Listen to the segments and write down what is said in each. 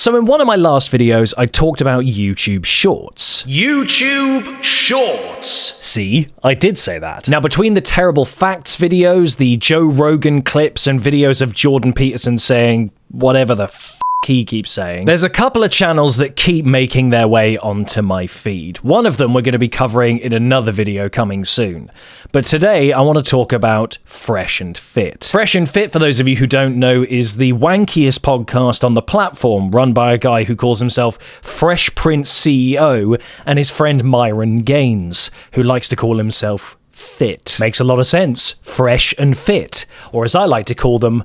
So in one of my last videos, I talked about YouTube Shorts. YouTube Shorts. See, I did say that. Now, between the terrible facts videos, the Joe Rogan clips, and videos of Jordan Peterson saying whatever the he keeps saying, there's a couple of channels that keep making their way onto my feed. One of them we're going to be covering in another video coming soon. But today I want to talk about Freshandfit. Freshandfit, for those of you who don't know, is the wankiest podcast on the platform, run by a guy who calls himself Freshprinceceo and his friend Myron Gaines, who likes to call himself Fit. Makes a lot of sense. Fresh and fit. Or as I like to call them,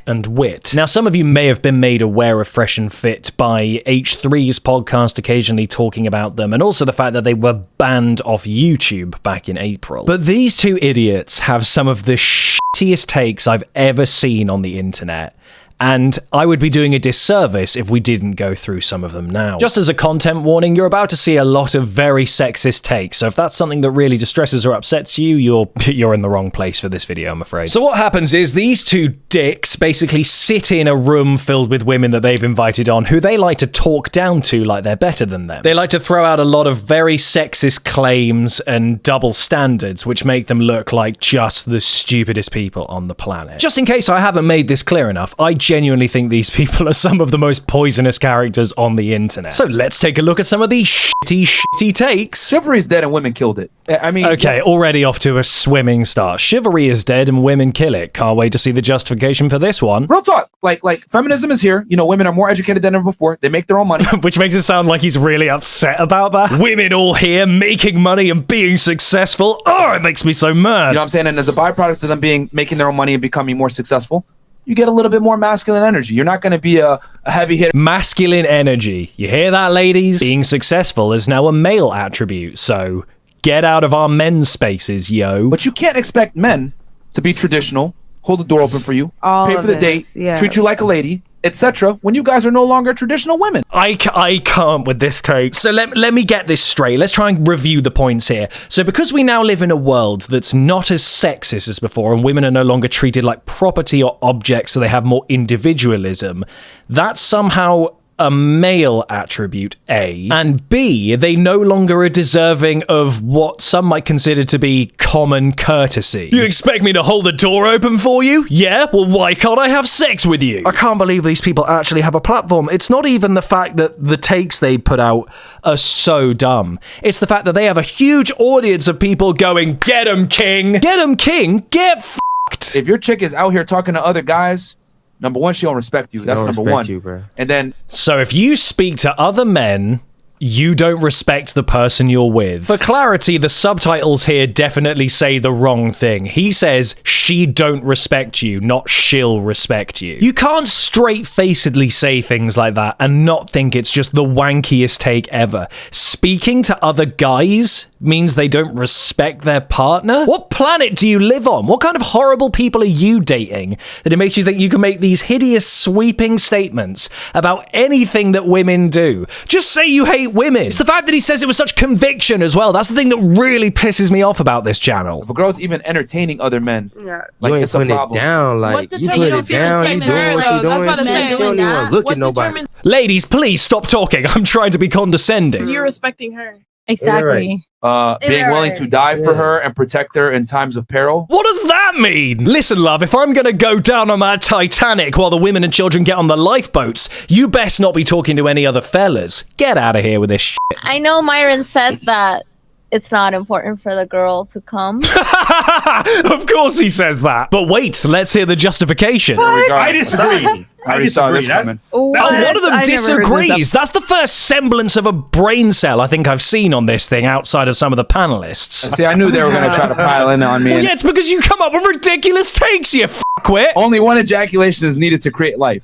and wit. Now, some of you may have been made aware of Freshandfit by H3's podcast occasionally talking about them, and also the fact that they were banned off YouTube back in April. But these two idiots have some of the shittiest takes I've ever seen on the internet. And I would be doing a disservice if we didn't go through some of them now. Just as a content warning, you're about to see a lot of very sexist takes, so if that's something that really distresses or upsets you, you're in the wrong place for this video, I'm afraid. So what happens is these two dicks basically sit in a room filled with women that they've invited on, who they like to talk down to like they're better than them. They like to throw out a lot of very sexist claims and double standards, which make them look like just the stupidest people on the planet. Just in case I haven't made this clear enough, I genuinely think these people are some of the most poisonous characters on the internet. So let's take a look at some of these shitty takes. Chivalry is dead and women killed it. I mean... Okay, already off to a swimming start. Chivalry is dead and women kill it. Can't wait to see the justification for this one. Real talk. Like feminism is here. You know, women are more educated than ever before. They make their own money. Which makes it sound like he's really upset about that. Women all here making money and being successful. Oh, it makes me so mad. You know what I'm saying? And as a byproduct of them making their own money and becoming more successful, you get a little bit more masculine energy. You're not going to be a heavy hitter. Masculine energy. You hear that, ladies? Being successful is now a male attribute, so get out of our men's spaces, yo. But you can't expect men to be traditional, hold the door open for you, pay for the date, treat you like a lady, etc. when you guys are no longer traditional women. I can't with this take. So let me get this straight. Let's try and review the points here. So because we now live in a world that's not as sexist as before, and women are no longer treated like property or objects, so they have more individualism, that's somehow a male attribute, A, and B, they no longer are deserving of what some might consider to be common courtesy. You expect me to hold the door open for you? Yeah? Well, why can't I have sex with you? I can't believe these people actually have a platform. It's not even the fact that the takes they put out are so dumb. It's the fact that they have a huge audience of people going, get 'em, king! Get 'em, king! Get f***ed! If your chick is out here talking to other guys, number one, she don't respect you. That's number one. You, bro. And then... So if you speak to other men, you don't respect the person you're with. For clarity, the subtitles here definitely say the wrong thing. He says, she don't respect you, not she'll respect you. You can't straight-facedly say things like that and not think it's just the wankiest take ever. Speaking to other guys means they don't respect their partner? What planet do you live on? What kind of horrible people are you dating that it makes you think you can make these hideous sweeping statements about anything that women do? Just say you hate women. It's the fact that he says it with such conviction as well. That's the thing that really pisses me off about this channel. If a girl's even entertaining other men, like, you ain't putting it down. Like, you put it down, you doing what you doing. You don't even look at nobody. Ladies, please stop talking. I'm trying to be condescending. You're respecting her. Exactly. Being willing to die for her and protect her in times of peril. What does that mean? Listen, love, if I'm gonna go down on that Titanic while the women and children get on the lifeboats, you best not be talking to any other fellas. Get out of here with this shit. I know Myron says that it's not important for the girl to come. Of course he says that. But wait, let's hear the justification. I disagree. I already saw this coming. One of them disagrees. That's the first semblance of a brain cell I think I've seen on this thing outside of some of the panelists. See, I knew they were going to try to pile in on me. Well, yeah, it's because you come up with ridiculous takes, you fuckwit. Only one ejaculation is needed to create life.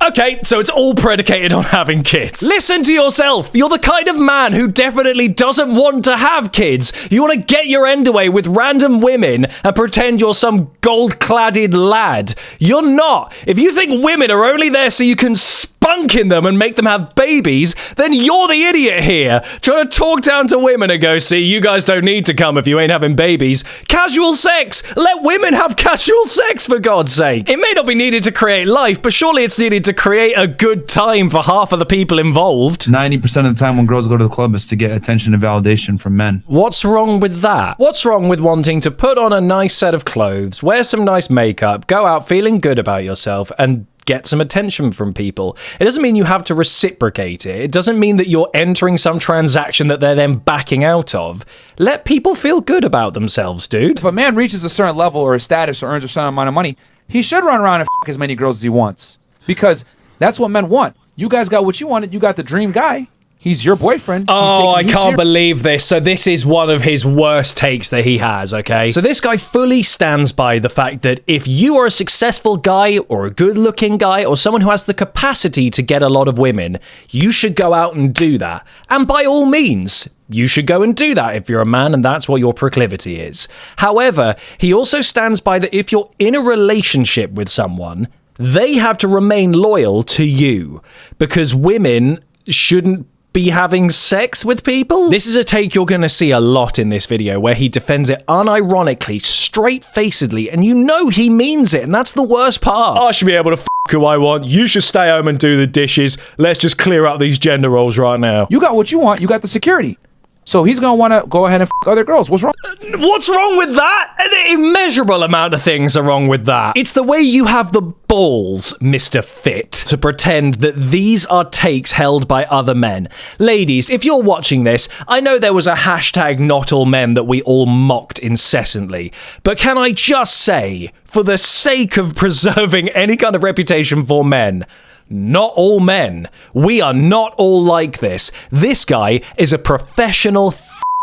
Okay, so it's all predicated on having kids. Listen to yourself. You're the kind of man who definitely doesn't want to have kids. You want to get your end away with random women and pretend you're some gold-cladded lad. You're not. If you think women are only there so you can spy bunk in them and make them have babies, then you're the idiot here. Trying to talk down to women and go, see, you guys don't need to come if you ain't having babies. Casual sex. Let women have casual sex, for God's sake. It may not be needed to create life, but surely it's needed to create a good time for half of the people involved. 90% of the time when girls go to the club is to get attention and validation from men. What's wrong with that? What's wrong with wanting to put on a nice set of clothes, wear some nice makeup, go out feeling good about yourself, and get some attention from people? It doesn't mean you have to reciprocate it. It doesn't mean that you're entering some transaction that they're then backing out of. Let people feel good about themselves, dude. If a man reaches a certain level or a status or earns a certain amount of money, he should run around and f*** as many girls as he wants. Because that's what men want. You guys got what you wanted. You got the dream guy. He's your boyfriend. Oh, I can't believe this. So this is one of his worst takes that he has, okay? So this guy fully stands by the fact that if you are a successful guy or a good-looking guy or someone who has the capacity to get a lot of women, you should go out and do that. And by all means, you should go and do that if you're a man and that's what your proclivity is. However, he also stands by that if you're in a relationship with someone, they have to remain loyal to you because women shouldn't be having sex with people? This is a take you're going to see a lot in this video where he defends it unironically, straight-facedly, and you know he means it, and that's the worst part. I should be able to f*** who I want. You should stay home and do the dishes. Let's just clear up these gender roles right now. You got what you want. You got the security. So he's going to want to go ahead and f*** other girls. What's wrong? What's wrong with that? An immeasurable amount of things are wrong with that. It's the way you have the balls, Mr. Fit, to pretend that these are takes held by other men. Ladies, if you're watching this, I know there was a hashtag not all men that we all mocked incessantly, but can I just say, for the sake of preserving any kind of reputation for men, not all men. We are not all like this. This guy is a professional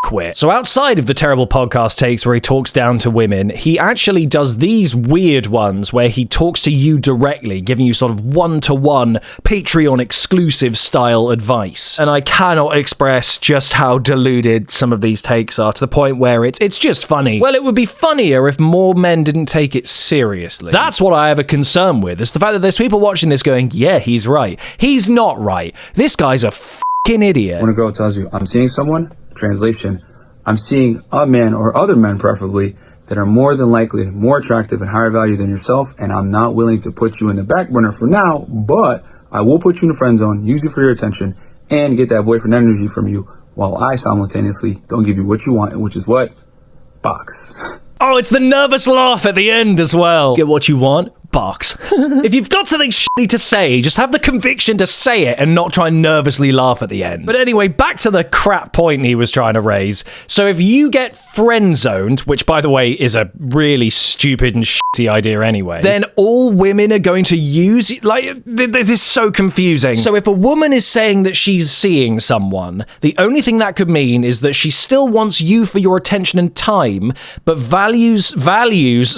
quit. So outside of the terrible podcast takes where he talks down to women, he actually does these weird ones where he talks to you directly, giving you sort of one-to-one Patreon exclusive style advice. And I cannot express just how deluded some of these takes are to the point where it's just funny. Well, it would be funnier if more men didn't take it seriously. That's what I have a concern with. It's the fact that there's people watching this going, yeah, he's right. He's not right. This guy's a fucking idiot. When a girl tells you, I'm seeing someone, translation, I'm seeing a man or other men preferably that are more than likely more attractive and higher value than yourself, and I'm not willing to put you in the back burner for now, but I will put you in the friend zone, use you for your attention, and get that boyfriend energy from you while I simultaneously don't give you what you want, which is what? Box. Oh, it's the nervous laugh at the end as well. Get what you want? Box. If you've got something shitty to say, just have the conviction to say it and not try and nervously laugh at the end. But anyway, back to the crap point he was trying to raise. So if you get friend-zoned, which by the way is a really stupid and shitty idea anyway, then all women are going to use it. Like, this is so confusing. So if a woman is saying that she's seeing someone, the only thing that could mean is that she still wants you for your attention and time, but values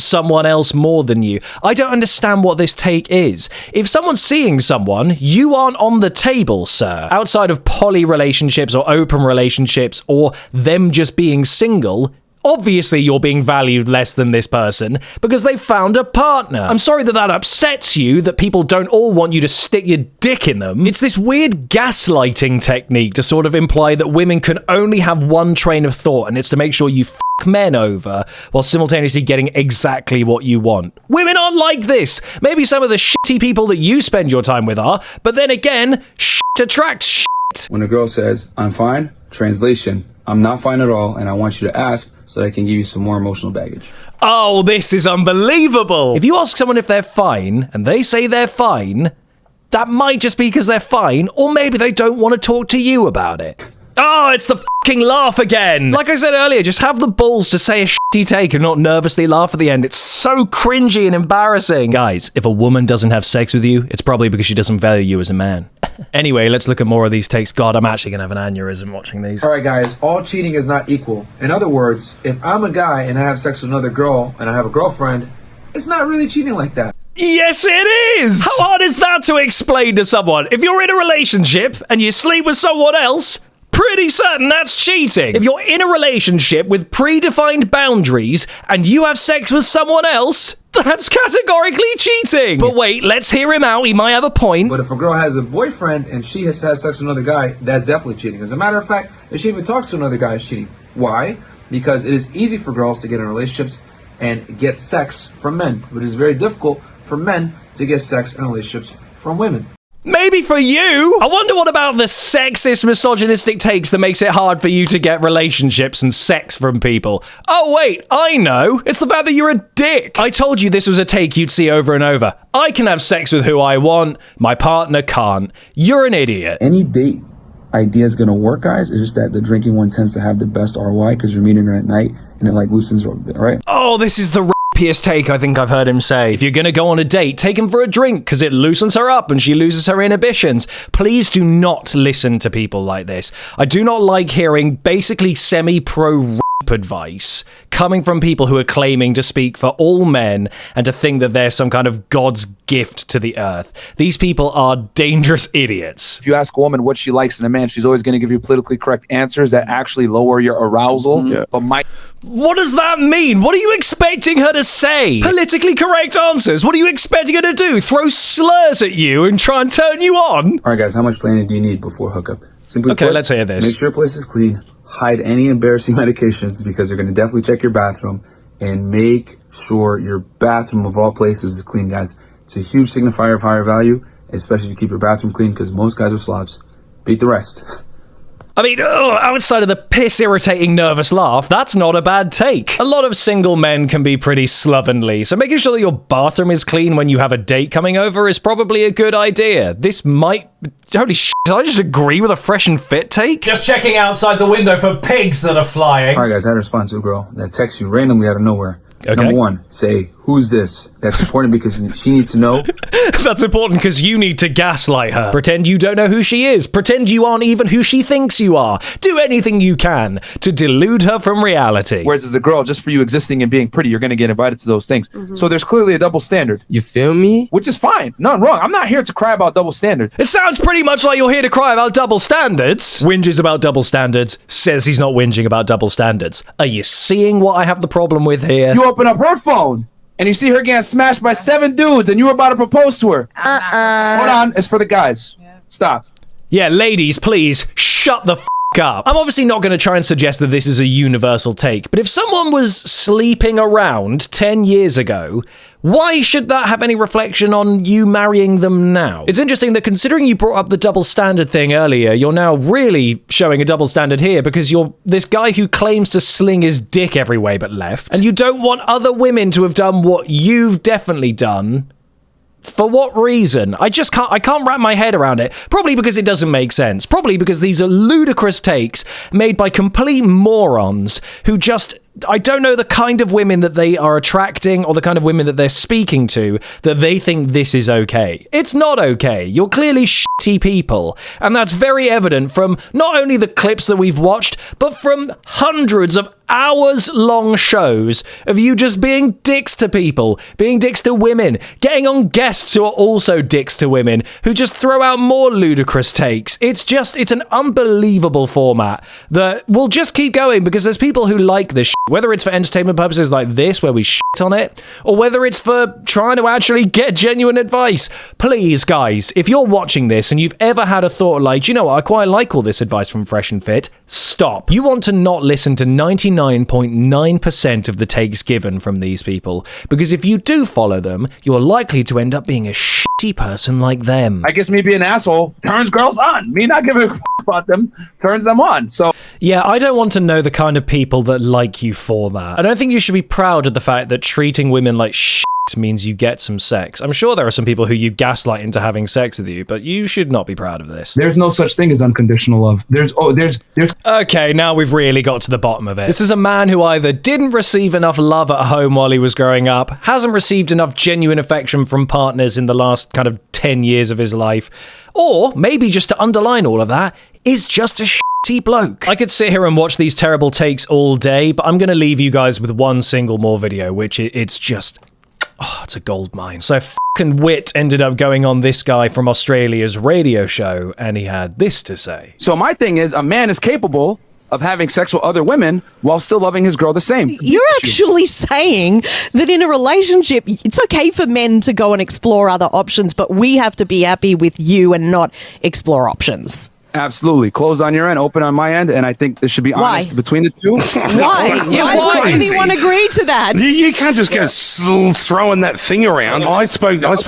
someone else more than you. I don't understand what this take is. If someone's seeing someone, you aren't on the table, sir. Outside of poly relationships or open relationships or them just being single, obviously you're being valued less than this person because they found a partner. I'm sorry that upsets you, that people don't all want you to stick your dick in them. It's this weird gaslighting technique to sort of imply that women can only have one train of thought, and it's to make sure you f*** men over while simultaneously getting exactly what you want. Women aren't like this. Maybe some of the shitty people that you spend your time with are, but then again, shit attracts shit. When a girl says, I'm fine, translation, I'm not fine at all, and I want you to ask so that I can give you some more emotional baggage. Oh, this is unbelievable. If you ask someone if they're fine, and they say they're fine, that might just be because they're fine, or maybe they don't want to talk to you about it. Oh, it's the fucking laugh again. Like I said earlier, just have the balls to say a shitty take and not nervously laugh at the end. It's so cringy and embarrassing. Guys, if a woman doesn't have sex with you, it's probably because she doesn't value you as a man. Anyway, let's look at more of these takes. God, I'm actually gonna have an aneurysm watching these. All right, guys, all cheating is not equal. In other words, if I'm a guy and I have sex with another girl and I have a girlfriend, it's not really cheating like that. Yes, it is! How hard is that to explain to someone? If you're in a relationship and you sleep with someone else, pretty certain that's cheating. If you're in a relationship with predefined boundaries and you have sex with someone else, that's categorically cheating. But wait, let's hear him out. He might have a point. But if a girl has a boyfriend and she has had sex with another guy, that's definitely cheating. As a matter of fact, if she even talks to another guy, it's cheating. Why? Because it is easy for girls to get in relationships and get sex from men, but it is very difficult for men to get sex in relationships from women. Maybe for you. I wonder what about the sexist, misogynistic takes that makes it hard for you to get relationships and sex from people. Oh wait, I know. It's the fact that you're a dick. I told you this was a take you'd see over and over. I can have sex with who I want. My partner can't. You're an idiot. Any date idea is going to work, guys. It's just that the drinking one tends to have the best ROI because you're meeting her at night and it like loosens her a bit, right? Oh, this is the rappiest take I think I've heard him say. If you're going to go on a date, take him for a drink because it loosens her up and she loses her inhibitions. Please do not listen to people like this. I do not like hearing basically semi-pro advice coming from people who are claiming to speak for all men and to think that they're some kind of God's gift to the earth. These people are dangerous idiots. If you ask a woman what she likes in a man, she's always going to give you politically correct answers that actually lower your arousal. But what does that mean? What are you expecting her to say? Politically correct answers? What are you expecting her to do? Throw slurs at you and try and turn you on? All right, guys, how much planning do you need before hookup? Simply Okay, put, let's hear this. Make sure your place is clean. Hide any embarrassing medications because they're going to definitely check your bathroom, and make sure your bathroom of all places is clean, guys. It's a huge signifier of higher value, especially to keep your bathroom clean because most guys are slobs. Beat the rest. I mean, outside of the piss-irritating nervous laugh, that's not a bad take. A lot of single men can be pretty slovenly, so making sure that your bathroom is clean when you have a date coming over is probably a good idea. This might... Holy shit, did I just agree with a fresh and fit take? Just checking outside the window for pigs that are flying. All right, guys, I had a response to a girl that texts you randomly out of nowhere. Okay. Number one, say, who's this? That's important because she needs to know. That's important because you need to gaslight her. Pretend you don't know who she is. Pretend you aren't even who she thinks you are. Do anything you can to delude her from reality. Whereas as a girl, just for you existing and being pretty, you're going to get invited to those things. So there's clearly a double standard. You feel me? Which is fine. Nothing wrong. I'm not here to cry about double standards. It sounds pretty much like you're here to cry about double standards. Whinges about double standards, says he's not whinging about double standards. Are you seeing what I have the problem with here? You open up her phone and you see her getting smashed by 7 dudes and you were about to propose to her. Hold on. It's for the guys. Stop. Yeah, ladies, please shut the up. I'm obviously not going to try and suggest that this is a universal take, but if someone was sleeping around 10 years ago, why should that have any reflection on you marrying them now? It's interesting that considering you brought up the double standard thing earlier, you're now really showing a double standard here because you're this guy who claims to sling his dick every way but left, and you don't want other women to have done what you've definitely done. For what reason? I can't wrap my head around it. Probably because it doesn't make sense. Probably because these are ludicrous takes made by complete morons who just... I don't know the kind of women that they are attracting or the kind of women that they're speaking to that they think this is okay. It's not okay. You're clearly shitty people. And that's very evident from not only the clips that we've watched, but from hundreds of hours-long shows of you just being dicks to people, being dicks to women, getting on guests who are also dicks to women, who just throw out more ludicrous takes. It's an unbelievable format that will just keep going because there's people who like this shit. Whether it's for entertainment purposes like this, where we shit on it, or whether it's for trying to actually get genuine advice. Please, guys, if you're watching this and you've ever had a thought like, you know what, I quite like all this advice from Fresh and Fit, stop. You want to not listen to 99.9% of the takes given from these people, because if you do follow them, you're likely to end up being a shitty person like them. I guess me being an asshole turns girls on. Me not giving a f*** about them turns them on. So yeah, I don't want to know the kind of people that like you for that. I don't think you should be proud of the fact that treating women like shit means you get some sex. I'm sure there are some people who you gaslight into having sex with you, but you should not be proud of this. There's no such thing as unconditional love. There's Okay, now we've really got to the bottom of it. This is a man who either didn't receive enough love at home while he was growing up, hasn't received enough genuine affection from partners in the last kind of 10 years of his life, or maybe just to underline all of that, is just a shitty bloke. I could sit here and watch these terrible takes all day, but I'm going to leave you guys with one single more video, which it's just... Oh, it's a gold mine. So fucking Wit ended up going on this guy from Australia's radio show, and he had this to say. So my thing is, a man is capable of having sex with other women while still loving his girl the same. You're actually saying that in a relationship, it's okay for men to go and explore other options, but we have to be happy with you and not explore options. Absolutely. Closed on your end, open on my end, and I spoke there should be honest between the two. Why? Why would anyone agree to that? You can't just go throwing that thing around. I spoke to Dan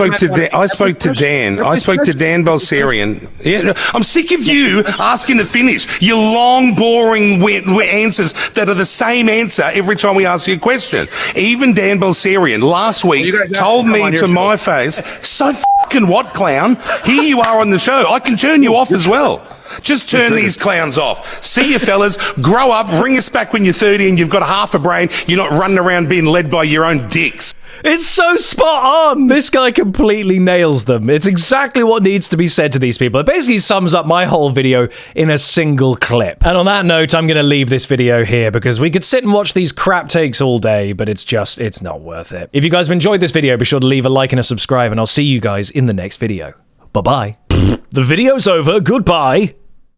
Balserian. Yeah, I'm sick of you asking to finish your long, boring answers that are the same answer every time we ask you a question. Even Dan Balserian last week told me to my face, so fucking what, clown? Here you are on the show. I can turn you off as well. Just turn these clowns off. See you fellas, grow up, bring us back when you're 30 and you've got half a brain. You're not running around being led by your own dicks. It's so spot on. This guy completely nails them. It's exactly what needs to be said to these people. It basically sums up my whole video in a single clip. And on that note, I'm going to leave this video here because we could sit and watch these crap takes all day, but it's not worth it. If you guys have enjoyed this video, be sure to leave a like and a subscribe, and I'll see you guys in the next video. Bye-bye. The video's over. Goodbye.